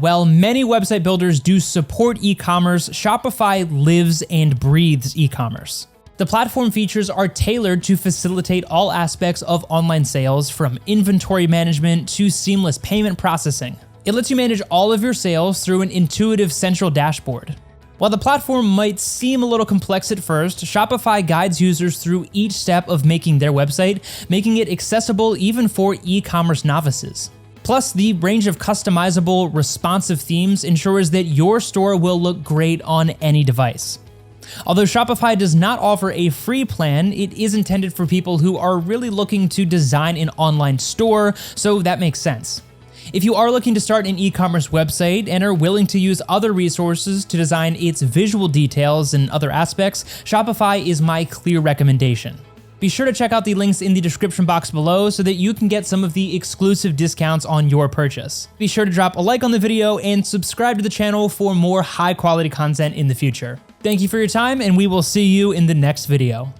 While many website builders do support e-commerce, Shopify lives and breathes e-commerce. The platform features are tailored to facilitate all aspects of online sales, from inventory management to seamless payment processing. It lets you manage all of your sales through an intuitive central dashboard. While the platform might seem a little complex at first, Shopify guides users through each step of making their website, making it accessible even for e-commerce novices. Plus, the range of customizable, responsive themes ensures that your store will look great on any device. Although Shopify does not offer a free plan, it is intended for people who are really looking to design an online store, so that makes sense. If you are looking to start an e-commerce website and are willing to use other resources to design its visual details and other aspects, Shopify is my clear recommendation. Be sure to check out the links in the description box below so that you can get some of the exclusive discounts on your purchase. Be sure to drop a like on the video and subscribe to the channel for more high quality content in the future. Thank you for your time, and we will see you in the next video.